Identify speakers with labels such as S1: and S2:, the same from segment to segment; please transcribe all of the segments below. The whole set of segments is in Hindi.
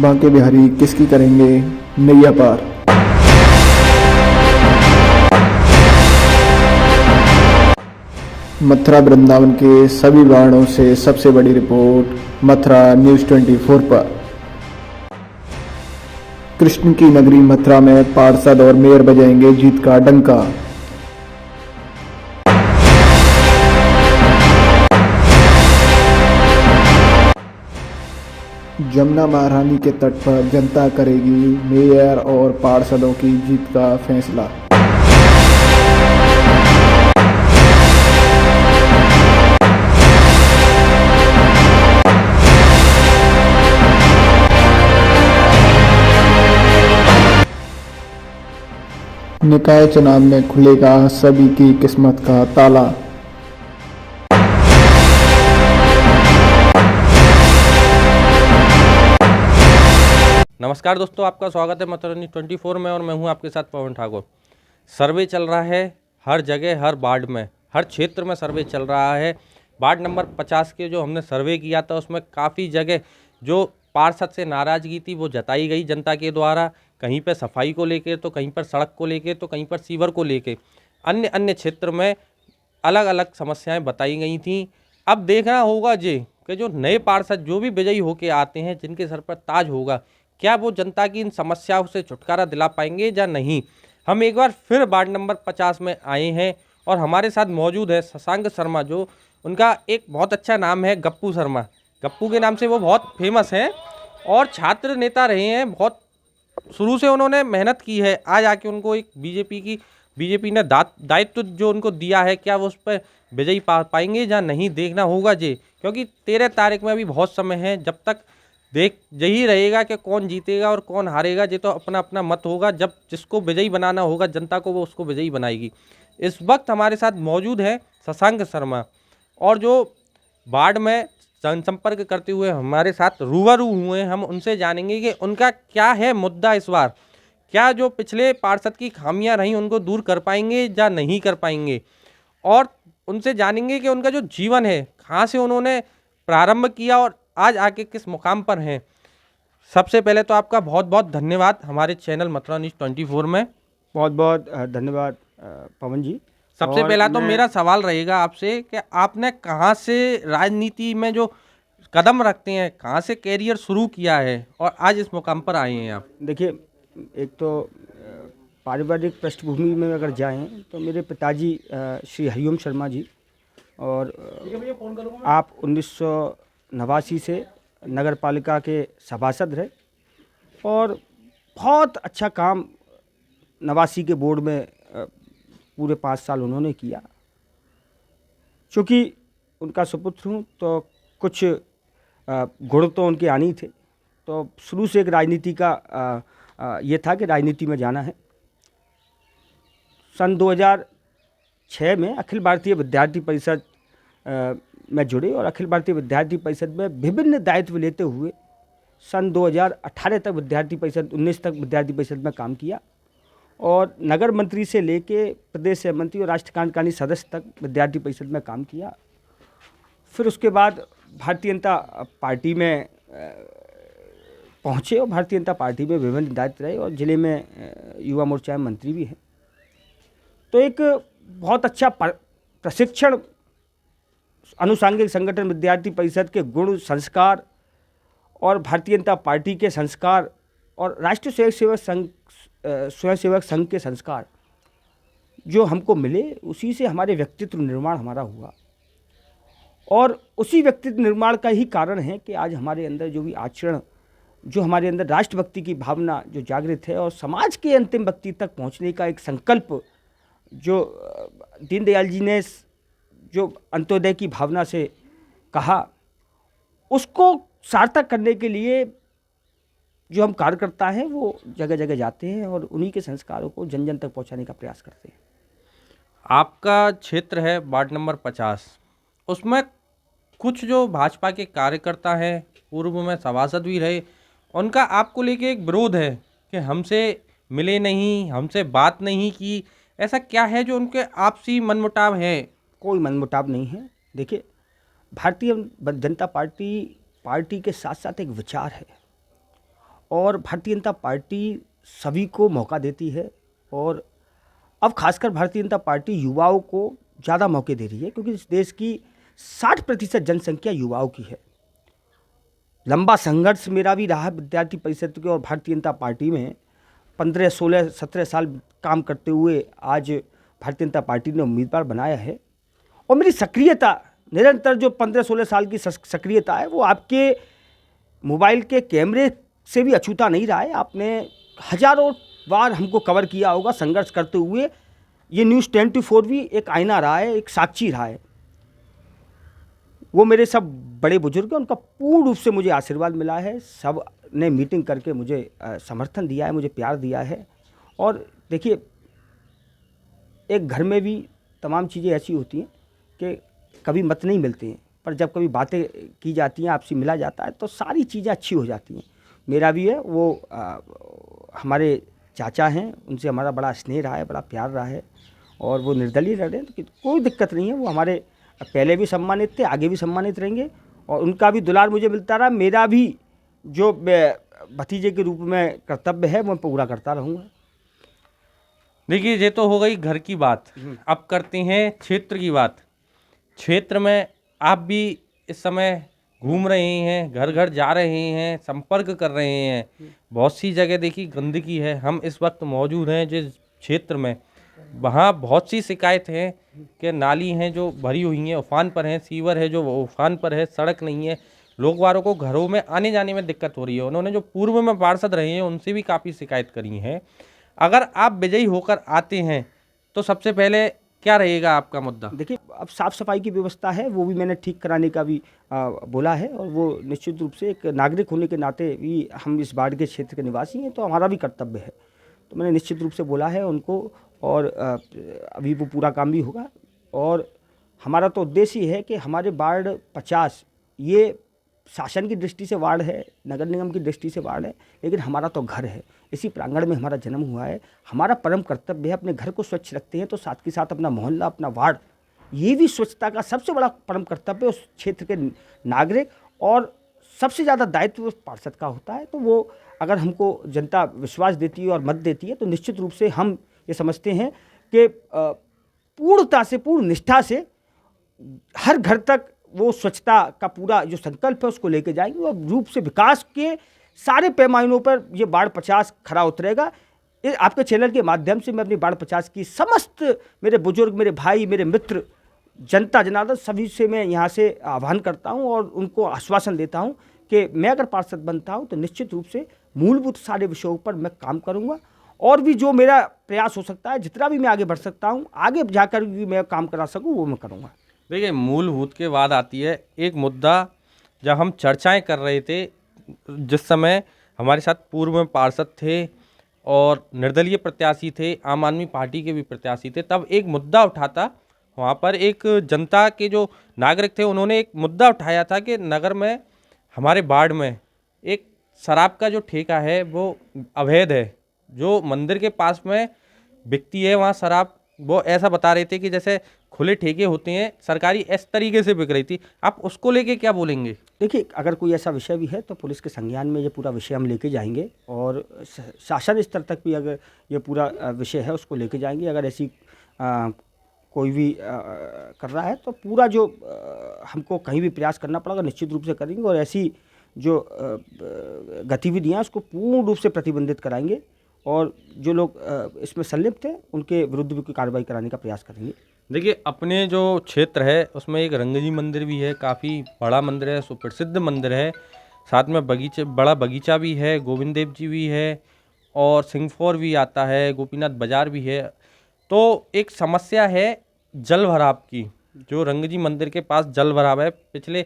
S1: बांके बिहारी किसकी करेंगे नैया पार। मथुरा वृंदावन के सभी वार्डों से सबसे बड़ी रिपोर्ट मथुरा न्यूज़ 24 पर। कृष्ण की नगरी मथुरा में पार्षद और मेयर बजाएंगे जीत का डंका। जमुना महारानी के तट पर जनता करेगी मेयर और पार्षदों की जीत का फैसला। निकाय चुनाव में खुलेगा सभी की किस्मत का ताला।
S2: नमस्कार दोस्तों, आपका स्वागत है मथुरा न्यूज़ 24 में और मैं हूं आपके साथ पवन ठाकुर। सर्वे चल रहा है हर जगह, हर वार्ड में, हर क्षेत्र में सर्वे चल रहा है। वार्ड नंबर 50 के जो हमने सर्वे किया था उसमें काफ़ी जगह जो पार्षद से नाराज़गी थी वो जताई गई जनता के द्वारा। कहीं पर सफाई को लेकर, तो कहीं पर सड़क को लेकर, तो कहीं पर सीवर को लेकर, अन्य अन्य क्षेत्र में अलग अलग समस्याएँ बताई गई थीं। अब देखना होगा कि जो नए पार्षद जो भी विजयी होकर आते हैं, जिनके सर पर ताज होगा, क्या वो जनता की इन समस्याओं से छुटकारा दिला पाएंगे या नहीं। हम एक बार फिर वार्ड नंबर 50 में आए हैं और हमारे साथ मौजूद है शशांक शर्मा, जो उनका एक बहुत अच्छा नाम है गप्पू शर्मा। गप्पू के नाम से वो बहुत फेमस हैं और छात्र नेता रहे हैं। बहुत शुरू से उन्होंने मेहनत की है। आज आके उनको एक बीजेपी ने दायित्व जो उनको दिया है, क्या वो उस पर विजयी पाएंगे या नहीं, देखना होगा क्योंकि 13 तारीख में अभी बहुत समय है। जब तक देख यही रहेगा कि कौन जीतेगा और कौन हारेगा, ये तो अपना अपना मत होगा। जब जिसको विजयी बनाना होगा जनता को, वो उसको विजयी बनाएगी। इस वक्त हमारे साथ मौजूद है शशांक शर्मा, और जो वार्ड में जनसंपर्क करते हुए हमारे साथ रूबरू हुए, हम उनसे जानेंगे कि उनका क्या है मुद्दा इस बार। क्या जो पिछले पार्षद की खामियां रहीं उनको दूर कर पाएंगे या नहीं कर पाएंगे, और उनसे जानेंगे कि उनका जो जीवन है, कहाँ से उन्होंने प्रारंभ किया और आज आके किस मुकाम पर हैं। सबसे पहले तो आपका बहुत बहुत धन्यवाद हमारे चैनल मथुरा न्यूज़ 24 में।
S3: बहुत बहुत धन्यवाद पवन जी।
S2: सबसे पहला तो मेरा सवाल रहेगा आपसे कि आपने कहाँ से राजनीति में जो कदम रखते हैं, कहाँ से कैरियर शुरू किया है और आज इस मुकाम पर आए हैं आप।
S3: देखिए, एक तो पारिवारिक पृष्ठभूमि में अगर जाएं तो मेरे पिताजी श्री हरिओम शर्मा जी, और आप 1989 से नगर पालिका के सभासद रहे और बहुत अच्छा काम 89 के बोर्ड में पूरे 5 साल उन्होंने किया। चूँकि उनका सुपुत्र हूँ तो कुछ गुण तो उनके आने ही थे, तो शुरू से एक राजनीति का ये था कि राजनीति में जाना है। सन 2006 में अखिल भारतीय विद्यार्थी परिषद में जुड़े और अखिल भारतीय विद्यार्थी परिषद में विभिन्न दायित्व लेते हुए सन 2018 तक विद्यार्थी परिषद 19 तक विद्यार्थी परिषद में काम किया, और नगर मंत्री से लेके प्रदेश से मंत्री और राष्ट्रीय कार्यकारिणी सदस्य तक विद्यार्थी परिषद में काम किया। फिर उसके बाद भारतीय जनता पार्टी में पहुँचे और भारतीय जनता पार्टी में विभिन्न दायित्व रहे और ज़िले में युवा मोर्चा में मंत्री भी हैं। तो एक बहुत अच्छा प्रशिक्षण, अनुसांगिक संगठन विद्यार्थी परिषद के गुण, संस्कार और भारतीय जनता पार्टी के संस्कार और राष्ट्रीय स्वयंसेवक संघ के संस्कार जो हमको मिले, उसी से हमारे व्यक्तित्व निर्माण हमारा हुआ। और उसी व्यक्तित्व निर्माण का ही कारण है कि आज हमारे अंदर जो भी आचरण, जो हमारे अंदर राष्ट्रभक्ति की भावना जो जागृत है और समाज के अंतिम व्यक्ति तक पहुंचने का एक संकल्प जो दीनदयाल जी ने जो अंत्योदय की भावना से कहा, उसको सार्थक करने के लिए जो हम कार्यकर्ता हैं वो जगह जगह जाते हैं और उन्हीं के संस्कारों को जन जन तक पहुंचाने का प्रयास करते हैं।
S2: आपका क्षेत्र है वार्ड नंबर 50, उसमें कुछ जो भाजपा के कार्यकर्ता हैं, पूर्व में सभासद भी रहे, उनका आपको लेके एक विरोध है कि हमसे मिले नहीं, हमसे बात नहीं की। ऐसा क्या है जो उनके आपसी मनमुटाव है?
S3: कोई मनमुटाव नहीं है। देखिए, भारतीय जनता पार्टी के साथ साथ एक विचार है, और भारतीय जनता पार्टी सभी को मौका देती है, और अब खासकर भारतीय जनता पार्टी युवाओं को ज़्यादा मौके दे रही है, क्योंकि इस देश की 60% जनसंख्या युवाओं की है। लंबा संघर्ष मेरा भी रहा विद्यार्थी परिषद के और भारतीय जनता पार्टी में। 15, 16, 17 साल काम करते हुए आज भारतीय जनता पार्टी ने उम्मीदवार बनाया है, और मेरी सक्रियता निरंतर जो 15-16 साल की सक्रियता है वो आपके मोबाइल के कैमरे से भी अछूता नहीं रहा है। आपने हजारों बार हमको कवर किया होगा संघर्ष करते हुए। ये न्यूज़ 24 भी एक आईना रहा है, एक साक्षी रहा है। वो मेरे सब बड़े बुजुर्ग हैं, उनका पूर्ण रूप से मुझे आशीर्वाद मिला है। सब ने मीटिंग करके मुझे समर्थन दिया है, मुझे प्यार दिया है। और देखिए, एक घर में भी तमाम चीज़ें ऐसी होती हैं कि कभी मत नहीं मिलते हैं, पर जब कभी बातें की जाती हैं, आपसे मिला जाता है, तो सारी चीज़ें अच्छी हो जाती हैं। मेरा भी है वो हमारे चाचा हैं, उनसे हमारा बड़ा स्नेह रहा है, बड़ा प्यार रहा है, और वो निर्दलीय लड़ रहे हैं, तो कोई दिक्कत नहीं है। वो हमारे पहले भी सम्मानित थे, आगे भी सम्मानित रहेंगे, और उनका भी दुलार मुझे मिलता रहा। मेरा भी जो भतीजे के रूप में कर्तव्य है वो पूरा करता रहूँगा।
S2: देखिए, ये तो हो गई घर की बात। अब करते हैं क्षेत्र की बात। क्षेत्र में आप भी इस समय घूम रहे हैं, घर घर जा रहे हैं, संपर्क कर रहे हैं। बहुत सी जगह देखी गंदगी है। हम इस वक्त मौजूद हैं जिस क्षेत्र में, वहाँ बहुत सी शिकायत हैं कि नाली हैं जो भरी हुई हैं, उफान पर हैं, सीवर है जो उफान पर है, सड़क नहीं है, लोग वालों को घरों में आने जाने में दिक्कत हो रही है। उन्होंने जो पूर्व में पार्षद रहे हैं उनसे भी काफ़ी शिकायत करी है। अगर आप विजयी होकर आते हैं तो सबसे पहले क्या रहेगा आपका मुद्दा?
S3: देखिए, अब साफ़ सफाई की व्यवस्था है, वो भी मैंने ठीक कराने का भी बोला है, और वो निश्चित रूप से एक नागरिक होने के नाते भी हम इस बाढ़ के क्षेत्र के निवासी हैं, तो हमारा भी कर्तव्य है। तो मैंने निश्चित रूप से बोला है उनको, और अभी वो पूरा काम भी होगा। और हमारा तो उद्देश्य ही है कि हमारे वार्ड 50 ये शासन की दृष्टि से वार्ड है, नगर निगम की दृष्टि से वार्ड है, लेकिन हमारा तो घर है, इसी प्रांगण में हमारा जन्म हुआ है। हमारा परम कर्तव्य है, अपने घर को स्वच्छ रखते हैं तो साथ के साथ अपना मोहल्ला, अपना वार्ड, ये भी स्वच्छता का सबसे बड़ा परम कर्तव्य उस क्षेत्र के नागरिक, और सबसे ज़्यादा दायित्व उस पार्षद का होता है। तो वो अगर हमको जनता विश्वास देती है और मत देती है, तो निश्चित रूप से हम ये समझते हैं कि पूर्णता से, पूर्ण निष्ठा से हर घर तक वो स्वच्छता का पूरा जो संकल्प है उसको लेके जाएंगे, और रूप से विकास के सारे पैमानों पर ये बाढ़ 50 खरा उतरेगा। आपके चैनल के माध्यम से मैं अपनी बाढ़ 50 की समस्त मेरे बुजुर्ग, मेरे भाई, मेरे मित्र, जनता जनार्दन सभी से मैं यहाँ से आह्वान करता हूँ और उनको आश्वासन देता हूँ कि मैं अगर पार्षद बनता हूँ तो निश्चित रूप से मूलभूत सारे विषयों पर मैं काम करूँगा, और भी जो मेरा प्रयास हो सकता है, जितना भी मैं आगे बढ़ सकता हूँ, आगे जाकर भी मैं काम करा सकूँ, वो मैं करूँगा।
S2: देखिए, मूलभूत के बाद आती है एक मुद्दा। जब हम चर्चाएं कर रहे थे, जिस समय हमारे साथ पूर्व में पार्षद थे और निर्दलीय प्रत्याशी थे, आम आदमी पार्टी के भी प्रत्याशी थे, तब एक मुद्दा उठा था। वहाँ पर एक जनता के जो नागरिक थे उन्होंने एक मुद्दा उठाया था कि नगर में, हमारे वार्ड में एक शराब का जो ठेका है वो अवैध है। जो मंदिर के पास में बिकती है वहाँ शराब, वो ऐसा बता रहे थे कि जैसे खुले ठेके होते हैं, सरकारी इस तरीके से बिक रही थी। आप उसको लेके क्या बोलेंगे?
S3: देखिए, अगर कोई ऐसा विषय भी है तो पुलिस के संज्ञान में ये पूरा विषय हम लेके जाएंगे, और शासन स्तर तक भी अगर ये पूरा विषय है उसको लेके जाएंगे। अगर ऐसी कोई भी कर रहा है तो पूरा जो हमको कहीं भी प्रयास करना पड़ेगा निश्चित रूप से करेंगे, और ऐसी जो गतिविधियाँ उसको पूर्ण रूप से प्रतिबंधित कराएंगे, और जो लोग इसमें संलिप्त हैं उनके विरुद्ध भी कार्रवाई कराने का प्रयास करेंगे।
S2: देखिए, अपने जो क्षेत्र है उसमें एक रंगजी मंदिर भी है, काफ़ी बड़ा मंदिर है, सुप्रसिद्ध मंदिर है। साथ में बड़ा बगीचा भी है, गोविंद देव जी भी है, और सिंहफोर भी आता है, गोपीनाथ बाजार भी है। तो एक समस्या है जल भराव की। जो रंगजी मंदिर के पास जल भराव है, पिछले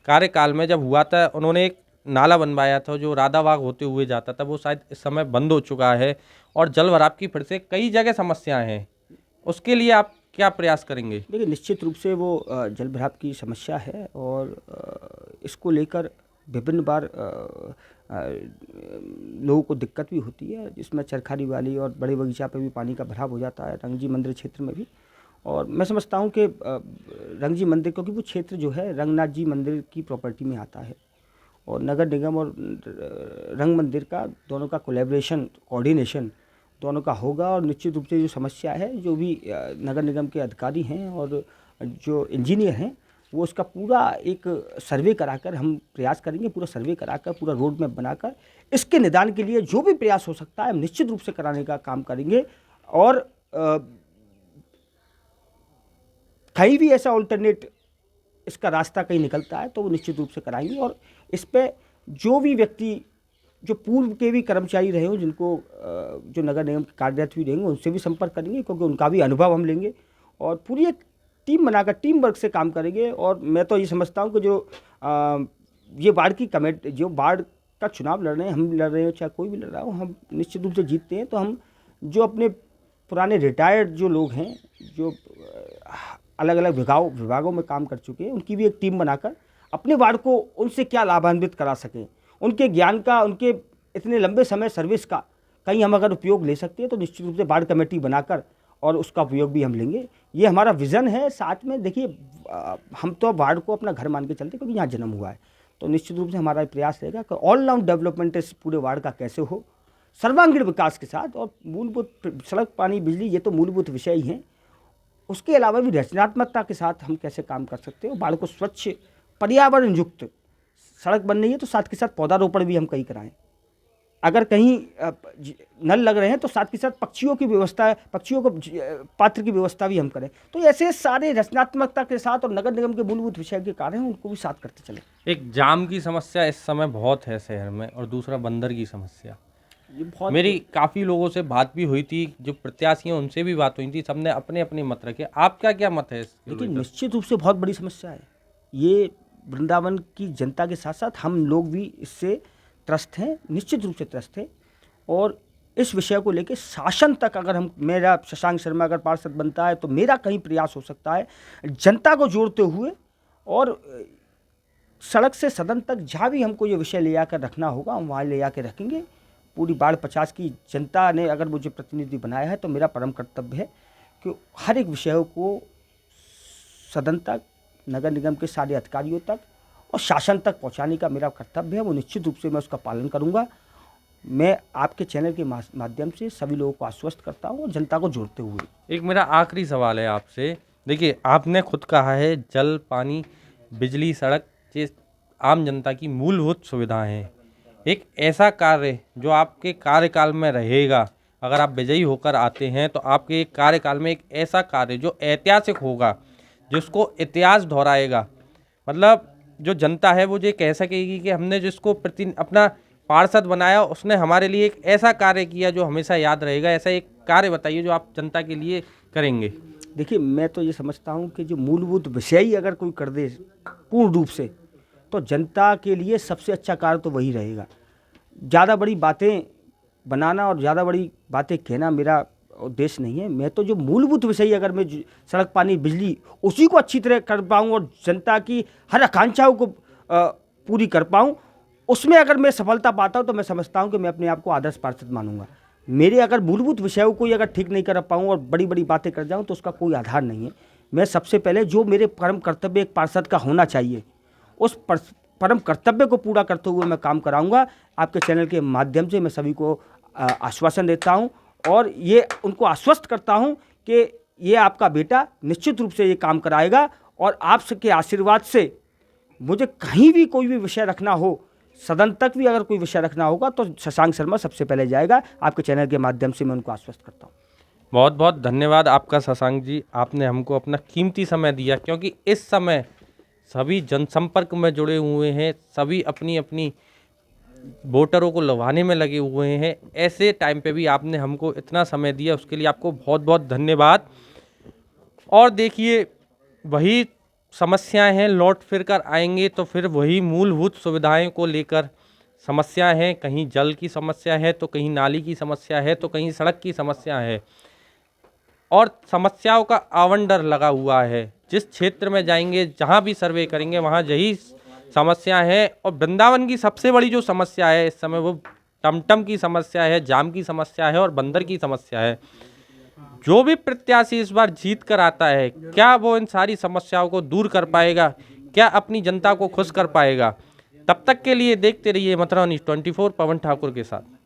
S2: कार्यकाल में जब हुआ था उन्होंने एक नाला बनवाया था जो राधाबाग होते हुए जाता था, वो शायद इस समय बंद हो चुका है, और जल भराव की फिर से कई जगह समस्याएं हैं। उसके लिए आप क्या प्रयास करेंगे?
S3: देखिए, निश्चित रूप से वो जल भराव की समस्या है, और इसको लेकर विभिन्न बार लोगों को दिक्कत भी होती है, जिसमें चरखारी वाली और बड़े बगीचा पे भी पानी का भराव हो जाता है, रंगजी मंदिर क्षेत्र में भी। और मैं समझता हूँ कि रंगजी मंदिर, क्योंकि वो क्षेत्र जो है रंगनाथ जी मंदिर की प्रॉपर्टी में आता है, और नगर निगम और रंग मंदिर का दोनों का कोलैबोरेशन, कोऑर्डिनेशन दोनों का होगा। और निश्चित रूप से जो समस्या है, जो भी नगर निगम के अधिकारी हैं और जो इंजीनियर हैं, वो उसका पूरा एक सर्वे कराकर हम प्रयास करेंगे, पूरा सर्वे कराकर, पूरा रोड मैप बनाकर इसके निदान के लिए जो भी प्रयास हो सकता है हम निश्चित रूप से कराने का काम करेंगे। और कहीं भी ऐसा ऑल्टरनेट इसका रास्ता कहीं निकलता है तो वो निश्चित रूप से कराएंगे। और इस पे जो भी व्यक्ति, जो पूर्व के भी कर्मचारी रहे हों, जिनको जो नगर निगम के कार्यरत भी रहेंगे, उनसे भी संपर्क करेंगे, क्योंकि उनका भी अनुभव हम लेंगे और पूरी एक टीम बनाकर टीम वर्क से काम करेंगे। और मैं तो ये समझता हूँ कि जो ये वार्ड की कमेटी, जो वार्ड का चुनाव लड़ रहे हैं, हम लड़ रहे हो चाहे कोई भी लड़ रहा हो, हम निश्चित रूप से जीतते हैं। तो हम जो अपने पुराने रिटायर्ड जो लोग हैं, जो अलग अलग विभागों में काम कर चुके हैं, उनकी भी एक टीम बनाकर अपने वार्ड को उनसे क्या लाभान्वित करा सकें, उनके ज्ञान का, उनके इतने लंबे समय सर्विस का कहीं हम अगर उपयोग ले सकते हैं तो निश्चित रूप से वार्ड कमेटी बनाकर और उसका उपयोग भी हम लेंगे। ये हमारा विज़न है। साथ में देखिए, हम तो वार्ड को अपना घर मान के चलते, क्योंकि यहाँ जन्म हुआ है। तो निश्चित रूप से हमारा प्रयास रहेगा कि ऑल राउंड डेवलपमेंट इस पूरे वार्ड का कैसे हो, सर्वांगीण विकास के साथ। और मूलभूत सड़क, पानी, बिजली, ये तो मूलभूत विषय ही हैं। उसके अलावा भी रचनात्मकता के साथ हम कैसे काम कर सकते हैं, वार्ड को स्वच्छ, पर्यावरण युक्त सड़क बन रही है तो साथ के साथ पौधारोपण भी हम कहीं कराएं। अगर कहीं नल लग रहे हैं तो साथ के साथ पक्षियों की व्यवस्था, पक्षियों को पात्र की व्यवस्था भी हम करें। तो ऐसे सारे रचनात्मकता के साथ और नगर निगम के मूलभूत विषय के कार्य हैं, उनको भी साथ करते चले।
S2: एक जाम की समस्या इस समय बहुत है शहर में, और दूसरा बंदर की समस्या।
S3: ये बहुत
S2: मेरी काफ़ी लोगों से बात भी हुई थी, जो प्रत्याशी हैं उनसे भी बात हुई थी, सबने अपने अपने मत रखे। आपका क्या मत है इसके
S3: लेकिन
S2: लेकर?
S3: निश्चित रूप से बहुत बड़ी समस्या है ये। वृंदावन की जनता के साथ साथ हम लोग भी इससे त्रस्त हैं, निश्चित रूप से त्रस्त हैं। और इस विषय को लेकर शासन तक अगर हम, मेरा शशांक शर्मा अगर पार्षद बनता है तो मेरा कहीं प्रयास हो सकता है जनता को जोड़ते हुए, और सड़क से सदन तक जहाँ भी हमको ये विषय ले जाकर रखना होगा हम वहाँ ले जाकर रखेंगे। पूरी वार्ड 50 की जनता ने अगर मुझे प्रतिनिधि बनाया है तो मेरा परम कर्तव्य है कि हर एक विषय को सदन तक, नगर निगम के सारे अधिकारियों तक और शासन तक पहुंचाने का मेरा कर्तव्य है। वो निश्चित रूप से मैं उसका पालन करूंगा। मैं आपके चैनल के माध्यम से सभी लोगों को आश्वस्त करता हूं और जनता को जोड़ते हुए।
S2: एक मेरा आखिरी सवाल है आपसे। देखिए, आपने खुद कहा है जल, पानी, बिजली, सड़क ये आम जनता की मूलभूत सुविधाएं हैं। एक ऐसा कार्य जो आपके कार्यकाल में रहेगा, अगर आप विजयी होकर आते हैं तो आपके कार्यकाल में एक ऐसा कार्य जो ऐतिहासिक होगा, जिसको इतिहास दोहराएगा, मतलब जो जनता है वो ये कह सकेगी कि हमने जिसको अपना पार्षद बनाया उसने हमारे लिए एक ऐसा कार्य किया जो हमेशा याद रहेगा। ऐसा एक कार्य बताइए जो आप जनता के लिए करेंगे।
S3: देखिए, मैं तो ये समझता हूँ कि जो मूलभूत विषय ही अगर कोई कर दे पूर्ण रूप से, तो जनता के लिए सबसे अच्छा कार्य तो वही रहेगा। ज़्यादा बड़ी बातें बनाना और ज़्यादा बड़ी बातें कहना मेरा उद्देश्य नहीं है। मैं तो जो मूलभूत विषय, अगर मैं सड़क, पानी, बिजली उसी को अच्छी तरह कर पाऊँ और जनता की हर आकांक्षाओं को पूरी कर पाऊँ, उसमें अगर मैं सफलता पाता हूँ तो मैं समझता हूँ कि मैं अपने आप को आदर्श पार्षद मानूंगा। मेरे अगर मूलभूत विषयों को अगर ठीक नहीं कर पाऊँ और बड़ी बड़ी बातें कर जाऊँ तो उसका कोई आधार नहीं है। मैं सबसे पहले जो मेरे परम कर्तव्य एक पार्षद का होना चाहिए, उस परम कर्तव्य को पूरा करते हुए मैं काम कराऊंगा। आपके चैनल के माध्यम से मैं सभी को आश्वासन देता हूं और ये उनको आश्वस्त करता हूं कि ये आपका बेटा निश्चित रूप से ये काम कराएगा। और आपके आशीर्वाद से मुझे कहीं भी कोई भी विषय रखना हो, सदन तक भी अगर कोई विषय रखना होगा तो शशांक शर्मा सबसे पहले जाएगा। आपके चैनल के माध्यम से मैं उनको आश्वस्त करता हूँ।
S2: बहुत बहुत धन्यवाद आपका शशांक जी, आपने हमको अपना कीमती समय दिया, क्योंकि इस समय सभी जनसंपर्क में जुड़े हुए हैं, सभी अपनी अपनी वोटरों को लुभाने में लगे हुए हैं। ऐसे टाइम पे भी आपने हमको इतना समय दिया, उसके लिए आपको बहुत बहुत धन्यवाद। और देखिए, वही समस्याएं हैं, लौट फिर कर आएंगे तो फिर वही मूलभूत सुविधाएं को लेकर समस्या है। कहीं जल की समस्या है तो कहीं नाली की समस्या है तो कहीं सड़क की समस्या है, और समस्याओं का आवंडर लगा हुआ है। जिस क्षेत्र में जाएंगे, जहाँ भी सर्वे करेंगे, वहाँ यही समस्या है। और वृंदावन की सबसे बड़ी जो समस्या है इस समय, वो टमटम की समस्या है, जाम की समस्या है और बंदर की समस्या है। जो भी प्रत्याशी इस बार जीत कर आता है, क्या वो इन सारी समस्याओं को दूर कर पाएगा? क्या अपनी जनता को खुश कर पाएगा? तब तक के लिए देखते रहिए मथुरा न्यूज़ 24 पवन ठाकुर के साथ।